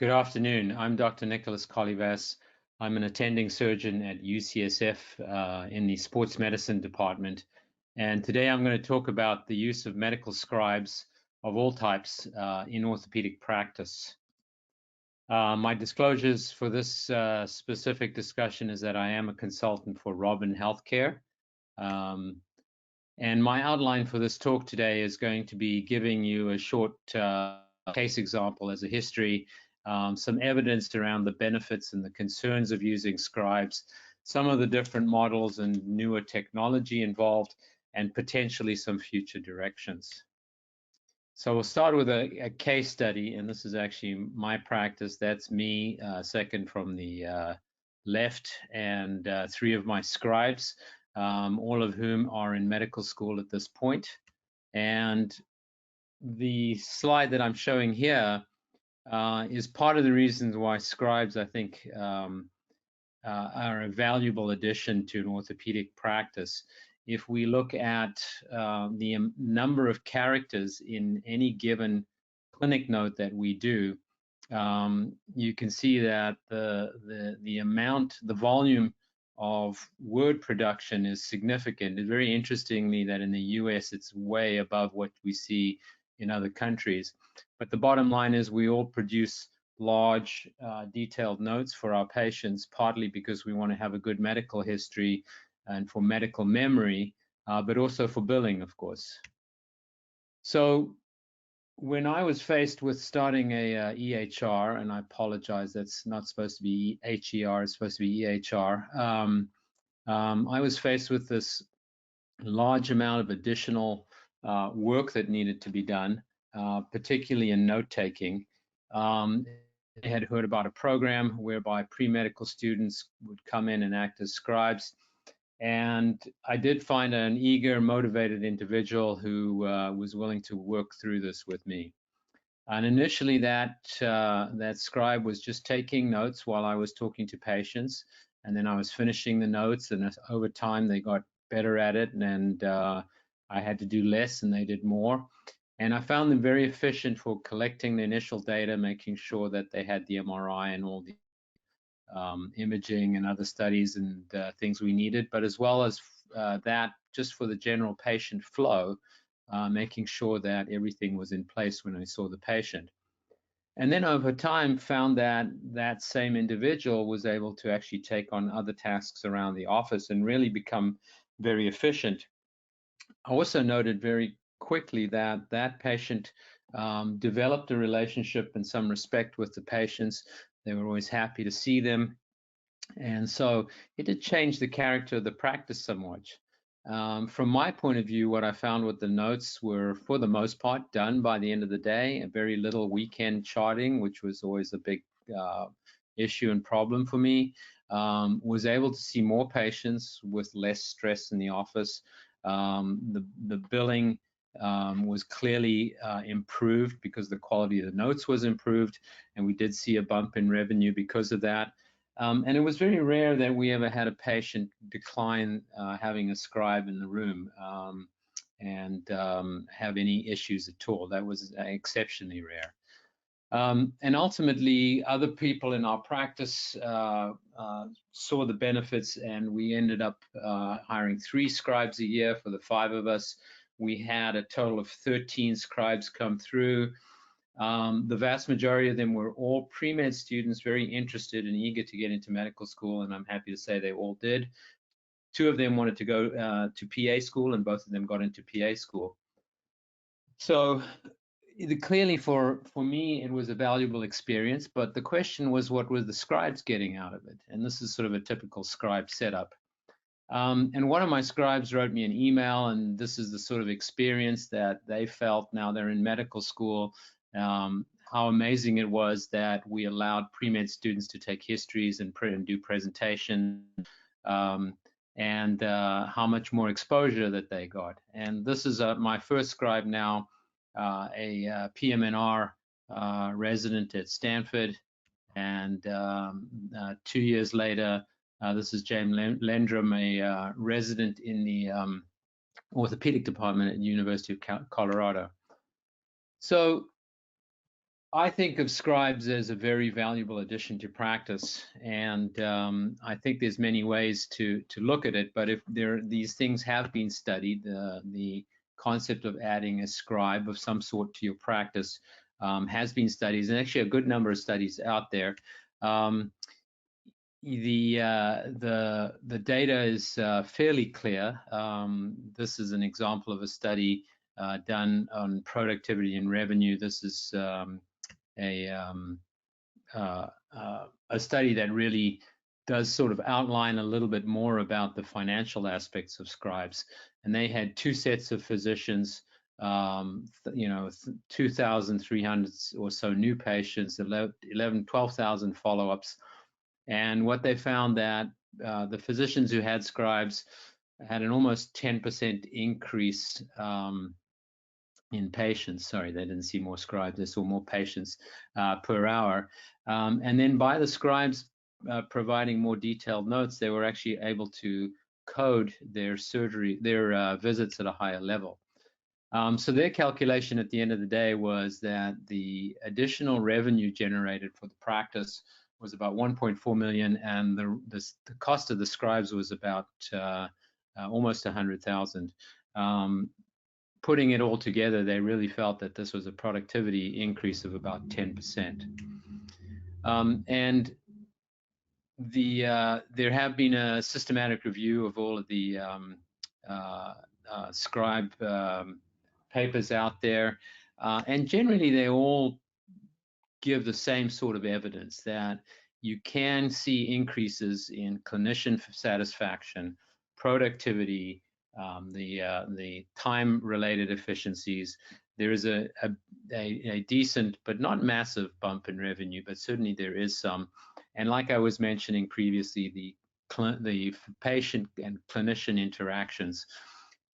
Good afternoon. I'm Dr. Nicholas Colyvas. I'm an attending surgeon at UCSF in the sports medicine department. And today I'm going to talk about the use of medical scribes of all types in orthopedic practice. My disclosures for this specific discussion is that I am a consultant for Robin Healthcare. And my outline for this talk today is going to be giving you a short case example as a history, some evidence around the benefits and the concerns of using scribes, some of the different models and newer technology involved, and potentially some future directions. So we'll start with a case study, and this is actually my practice. That's me, second from the left, and three of my scribes, all of whom are in medical school at this point. And the slide that I'm showing here is part of the reasons why scribes, I think, are a valuable addition to an orthopedic practice. If we look at the number of characters in any given clinic note that we do, you can see that the amount, the volume of word production is significant. It's very interestingly that in the US it's way above what we see in other countries. But the bottom line is we all produce large detailed notes for our patients, partly because we want to have a good medical history and for medical memory, but also for billing, of course. So when I was faced with starting a EHR, and I apologize, that's not supposed to be HER, it's supposed to be EHR, I was faced with this large amount of additional work that needed to be done, particularly in note-taking. I had heard about a program whereby pre-medical students would come in and act as scribes. And I did find an eager, motivated individual who was willing to work through this with me. And initially that scribe was just taking notes while I was talking to patients. And then I was finishing the notes, and over time they got better at it, and I had to do less and they did more. And I found them very efficient for collecting the initial data, making sure that they had the MRI and all the imaging and other studies and things we needed, but as well as that, just for the general patient flow, making sure that everything was in place when I saw the patient. And then over time found that that same individual was able to actually take on other tasks around the office and really become very efficient. I also noted very quickly that that patient developed a relationship and some respect with the patients. They were always happy to see them. And so it did change the character of the practice somewhat. From my point of view, what I found with the notes were, for the most part, done by the end of the day. Very little weekend charting, which was always a big issue and problem for me. Was able to see more patients with less stress in the office. The billing was clearly improved because the quality of the notes was improved, and we did see a bump in revenue because of that. And it was very rare that we ever had a patient decline having a scribe in the room and have any issues at all. That was exceptionally rare. And ultimately, other people in our practice saw the benefits, and we ended up hiring 3 scribes a year for the 5 of us. We had a total of 13 scribes come through. The vast majority of them were all pre-med students, very interested and eager to get into medical school, and I'm happy to say they all did. 2 of them wanted to go to PA school, and both of them got into PA school. So clearly for me, it was a valuable experience, but the question was, what were the scribes getting out of it? And this is sort of a typical scribe setup. And one of my scribes wrote me an email, and this is the sort of experience that they felt now they're in medical school, how amazing it was that we allowed pre-med students to take histories and do presentations, and how much more exposure that they got. And this is my first scribe now, a PMNR resident at Stanford, and 2 years later, this is James Lendrum, a resident in the orthopedic department at the University of Colorado. So I think of scribes as a very valuable addition to practice, and I think there's many ways to look at it. But if these things have been studied, the concept of adding a scribe of some sort to your practice has been studied, and actually a good number of studies out there. Um, the data is fairly clear. This is an example of a study done on productivity and revenue. This is a a study that really does sort of outline a little bit more about the financial aspects of scribes. And they had two sets of physicians, 2,300 or so new patients, 12,000 follow-ups. And what they found that the physicians who had scribes had an almost 10% increase in patients. Sorry, they didn't see more scribes, they saw more patients per hour. And then by the scribes providing more detailed notes, they were actually able to code their visits at a higher level. So their calculation at the end of the day was that the additional revenue generated for the practice was about 1.4 million, and the cost of the scribes was about almost 100,000. Putting it all together, they really felt that this was a productivity increase of about 10%. And there have been a systematic review of all of the scribe papers out there, and generally they all give the same sort of evidence that you can see increases in clinician satisfaction, productivity, the time-related efficiencies. There is a decent but not massive bump in revenue, but certainly there is some. And like I was mentioning previously, the patient and clinician interactions,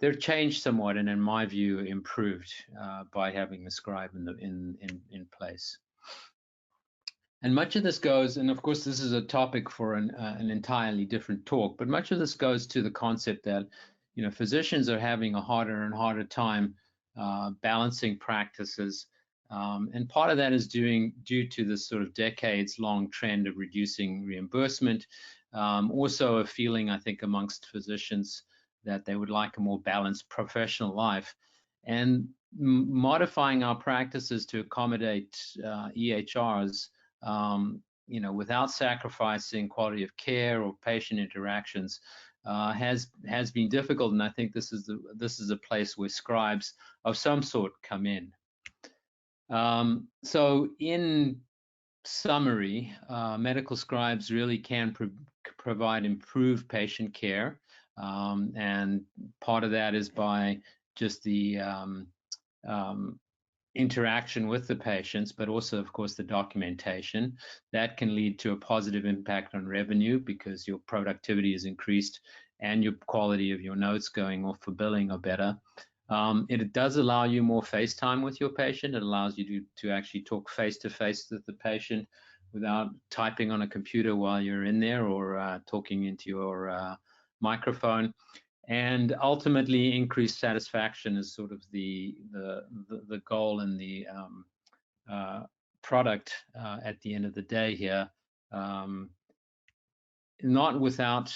they've changed somewhat, and in my view, improved by having the scribe in place. And much of this goes, and of course, this is a topic for an entirely different talk, but much of this goes to the concept that, physicians are having a harder and harder time balancing practices. And part of that is due to this sort of decades-long trend of reducing reimbursement. Also a feeling, I think, amongst physicians that they would like a more balanced professional life. And modifying our practices to accommodate EHRs, without sacrificing quality of care or patient interactions, has been difficult. And I think this is a place where scribes of some sort come in. So in summary, medical scribes really can provide improved patient care, and part of that is by just the interaction with the patients, but also, of course, the documentation. That can lead to a positive impact on revenue because your productivity is increased and your quality of your notes going off for billing are better. It does allow you more face time with your patient. It allows you to actually talk face-to-face with the patient without typing on a computer while you're in there or talking into your microphone. And ultimately, increased satisfaction is sort of the goal and the product at the end of the day here. Not without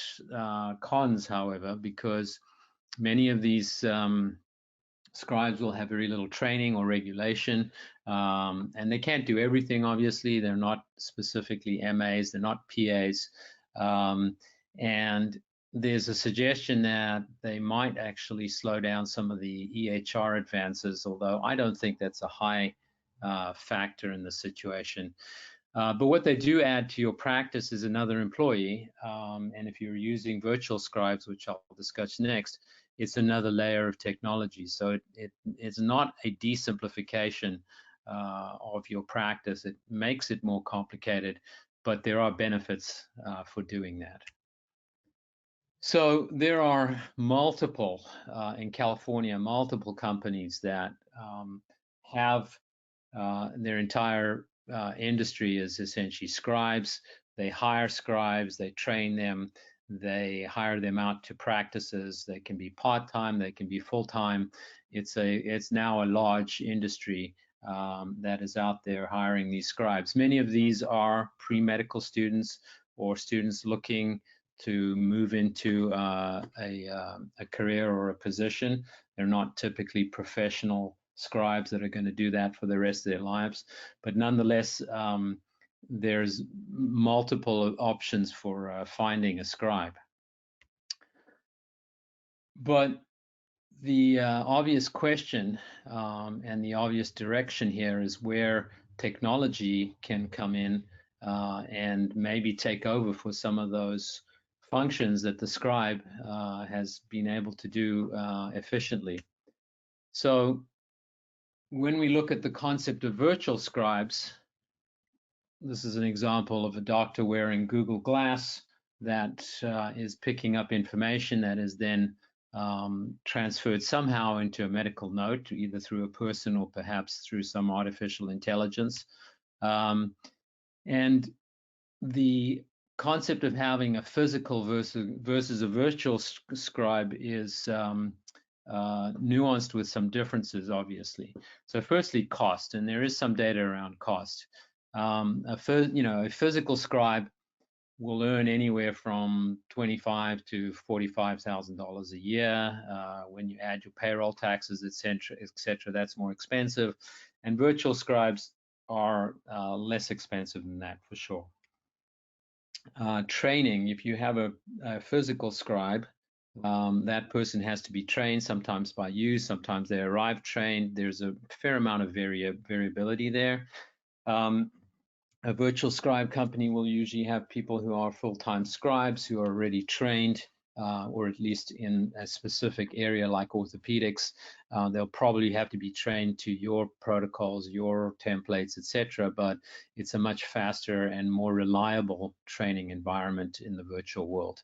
cons, however, because many of these scribes will have very little training or regulation, and they can't do everything, obviously. They're not specifically MAs, they're not PAs, and there's a suggestion that they might actually slow down some of the EHR advances, although I don't think that's a high factor in the situation. But what they do add to your practice is another employee, and if you're using virtual scribes, which I'll discuss next, it's another layer of technology. So it's not a desimplification of your practice. It makes it more complicated, but there are benefits for doing that. So there are multiple, in California, multiple companies that have their entire industry is essentially scribes. They hire scribes, they train them, they hire them out to practices. They can be part-time, they can be full-time. It's now a large industry that is out there hiring these scribes. Many of these are pre-medical students or students looking to move into a career or a position. They're not typically professional scribes that are going to do that for the rest of their lives, but nonetheless, there's multiple options for finding a scribe. But the obvious question and the obvious direction here is where technology can come in and maybe take over for some of those functions that the scribe has been able to do efficiently. So when we look at the concept of virtual scribes, this is an example of a doctor wearing Google Glass that is picking up information that is then transferred somehow into a medical note, either through a person or perhaps through some artificial intelligence. And the concept of having a physical versus a virtual scribe is nuanced with some differences, obviously. So firstly, cost, and there is some data around cost. A physical scribe will earn anywhere from $25,000 to $45,000 a year. When you add your payroll taxes, etc., that's more expensive. And virtual scribes are less expensive than that for sure. Training, if you have a physical scribe, that person has to be trained, sometimes by you, sometimes they arrive trained. There's a fair amount of variability there. A virtual scribe company will usually have people who are full-time scribes who are already trained, or at least in a specific area like orthopedics. They'll probably have to be trained to your protocols, your templates, etc. But it's a much faster and more reliable training environment in the virtual world.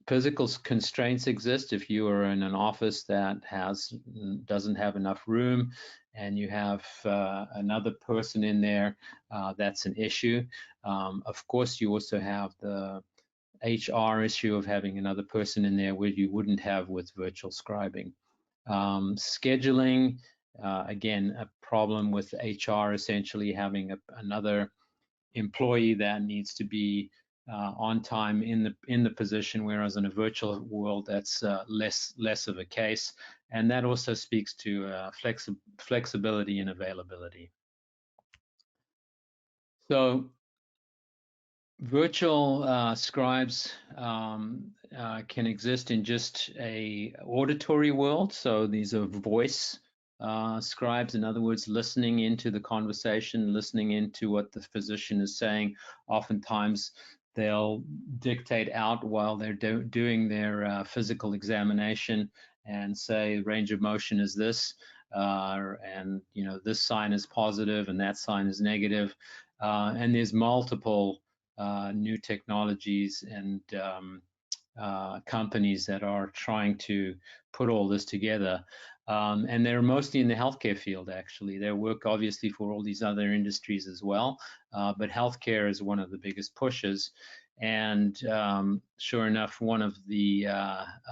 Physical constraints exist. If you are in an office that doesn't have enough room and you have another person in there, that's an issue. Of course, you also have the HR issue of having another person in there where you wouldn't have with virtual scribing. Scheduling, again, a problem with HR essentially having another employee that needs to be on time in the position, whereas in a virtual world that's less of a case, and that also speaks to flexibility and availability. So virtual scribes can exist in just a auditory world. So these are voice scribes, in other words, listening into the conversation, listening into what the physician is saying. Oftentimes they'll dictate out while they're doing their physical examination and say range of motion is this, and this sign is positive and that sign is negative, and there's multiple new technologies and companies that are trying to put all this together. And they're mostly in the healthcare field, actually. They work obviously for all these other industries as well, but healthcare is one of the biggest pushes. And sure enough, one of the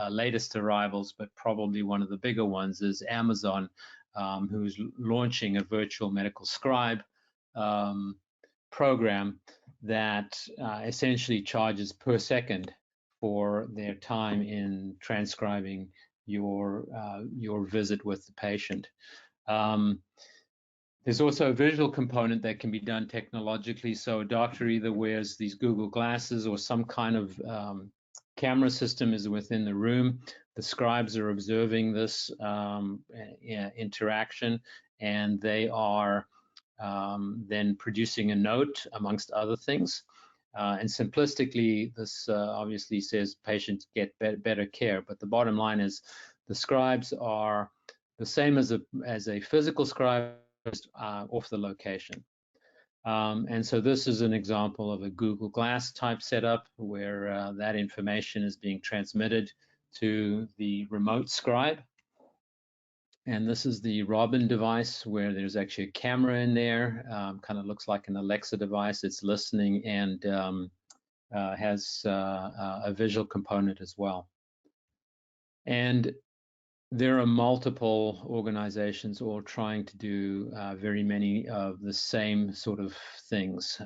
latest arrivals, but probably one of the bigger ones, is Amazon, who's launching a virtual medical scribe program that essentially charges per second for their time in transcribing your visit with the patient. There's also a visual component that can be done technologically. So a doctor either wears these Google glasses or some kind of camera system is within the room. The scribes are observing this interaction, and they are then producing a note, amongst other things. And simplistically, this obviously says patients get better care. But the bottom line is the scribes are the same as a physical scribe, off the location. And so this is an example of a Google Glass type setup where that information is being transmitted to the remote scribe. And this is the Robin device where there's actually a camera in there, kind of looks like an Alexa device. It's listening and has a visual component as well. And there are multiple organizations all trying to do very many of the same sort of things.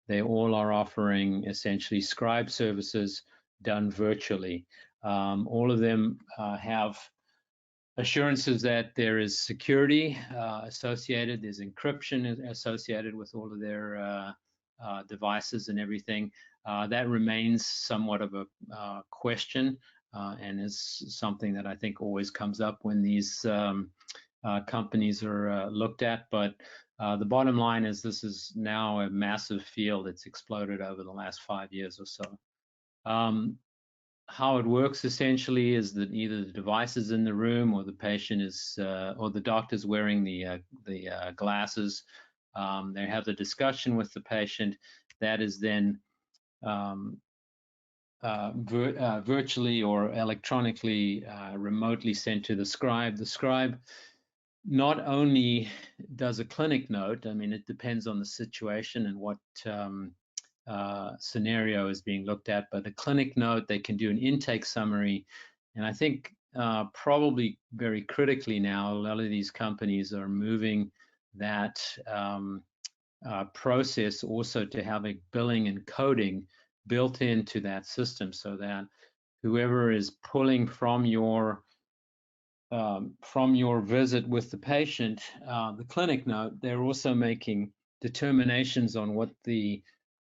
They all are offering essentially scribe services done virtually. All of them have assurances that there is security associated, there's encryption associated with all of their devices and everything. That remains somewhat of a question and is something that I think always comes up when these companies are looked at. But the bottom line is this is now a massive field. It's exploded over the last 5 years or so. How it works essentially is that either the device is in the room or the patient is, or the doctor's wearing the glasses. They have the discussion with the patient. That is then virtually or electronically remotely sent to the scribe. The scribe not only does a clinic note, I mean, it depends on the situation and what scenario is being looked at, but a clinic note, they can do an intake summary. And I think probably very critically now, a lot of these companies are moving that process also to having billing and coding built into that system, so that whoever is pulling from your visit with the patient, the clinic note, they're also making determinations on what the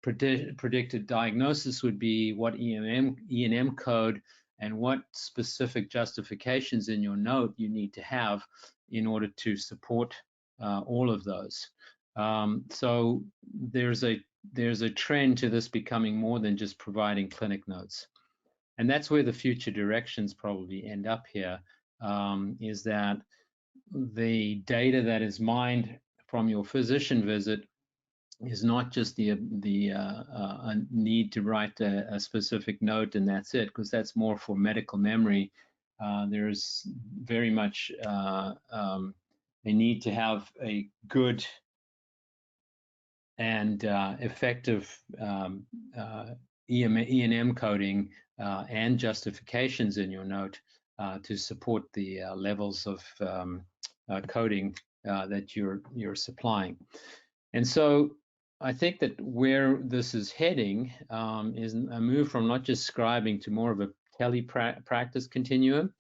predicted diagnosis would be, what E&M code, and what specific justifications in your note you need to have in order to support all of those. So there's a trend to this becoming more than just providing clinic notes. And that's where the future directions probably end up here, is that the data that is mined from your physician visit is not just the need to write a specific note and that's it, because that's more for medical memory. There's very much a need to have a good and effective E&M coding and justifications in your note to support the levels of coding that you're supplying. And so I think that where this is heading is a move from not just scribing to more of a tele-practice continuum.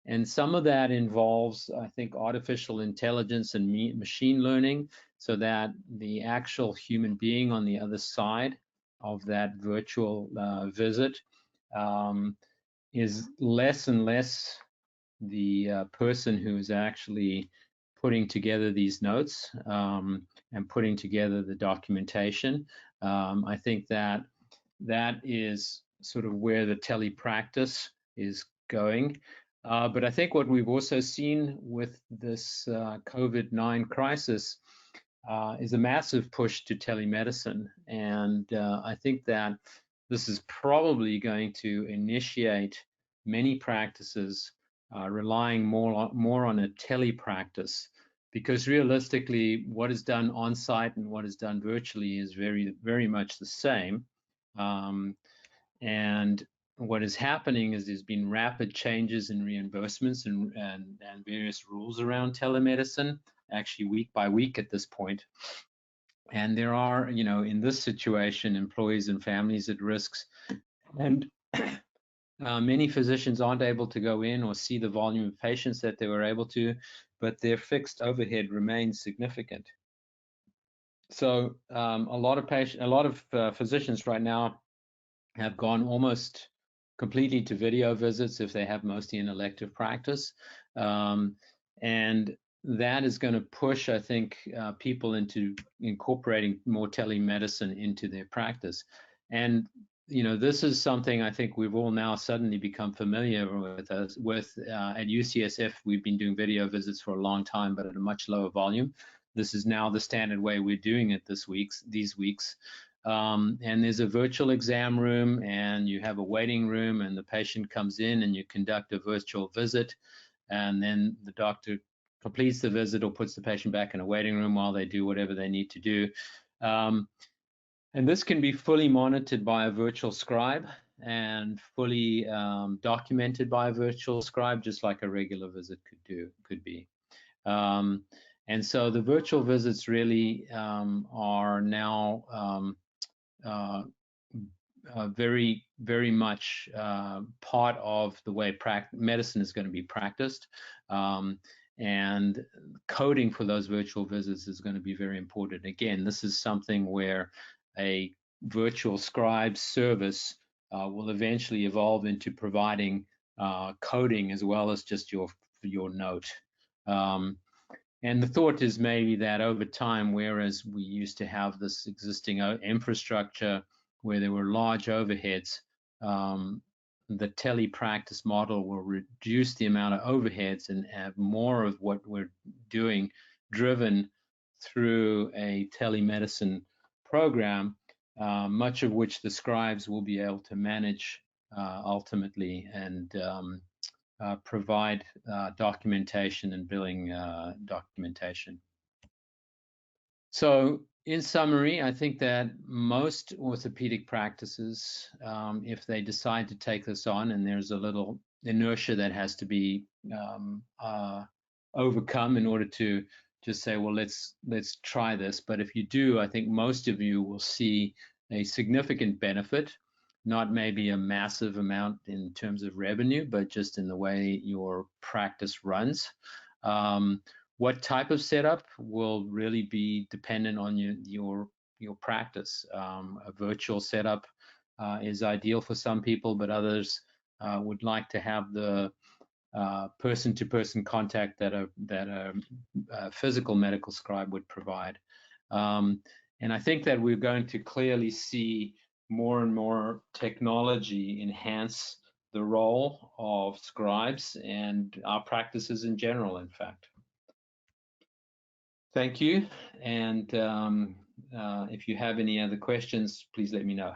And some of that involves, I think, artificial intelligence and machine learning, so that the actual human being on the other side of that virtual visit is less and less the person who is actually putting together these notes and putting together the documentation. I think that is sort of where the telepractice is going. But I think what we've also seen with this COVID-19 crisis is a massive push to telemedicine. And I think that this is probably going to initiate many practices relying more on a telepractice, because realistically, what is done on site and what is done virtually is very, very much the same. And what is happening is there's been rapid changes in reimbursements and various rules around telemedicine, actually week by week at this point. And there are, you know, in this situation, employees and families at risks. And many physicians aren't able to go in or see the volume of patients that they were able to, but their fixed overhead remains significant. So a lot of physicians right now have gone almost completely to video visits if they have mostly an elective practice. And that is going to push, I think, people into incorporating more telemedicine into their practice. And you know, this is something I think we've all now suddenly become familiar with. At UCSF, we've been doing video visits for a long time, but at a much lower volume. This is now the standard way we're doing it these weeks. And there's a virtual exam room, and you have a waiting room, and the patient comes in and you conduct a virtual visit, and then the doctor completes the visit or puts the patient back in a waiting room while they do whatever they need to do. And this can be fully monitored by a virtual scribe. and fully documented by a virtual scribe, just like a regular visit could be. And so the virtual visits really are now very, very much part of the way medicine is going to be practiced. And coding for those virtual visits is going to be very important. Again, this is something where a virtual scribe service will eventually evolve into providing coding as well as just your note. And the thought is maybe that over time, whereas we used to have this existing infrastructure where there were large overheads, the telepractice model will reduce the amount of overheads and have more of what we're doing driven through a telemedicine program, much of which the scribes will be able to manage ultimately, and provide documentation and billing documentation. So in summary, I think that most orthopedic practices, if they decide to take this on, and there's a little inertia that has to be overcome in order to just say, well, let's try this. But if you do, I think most of you will see a significant benefit, not maybe a massive amount in terms of revenue, but just in the way your practice runs. What type of setup will really be dependent on your practice. A virtual setup is ideal for some people, but others would like to have the person-to-person contact that a physical medical scribe would provide. And I think that we're going to clearly see more and more technology enhance the role of scribes and our practices in general, in fact. Thank you. And if you have any other questions, please let me know.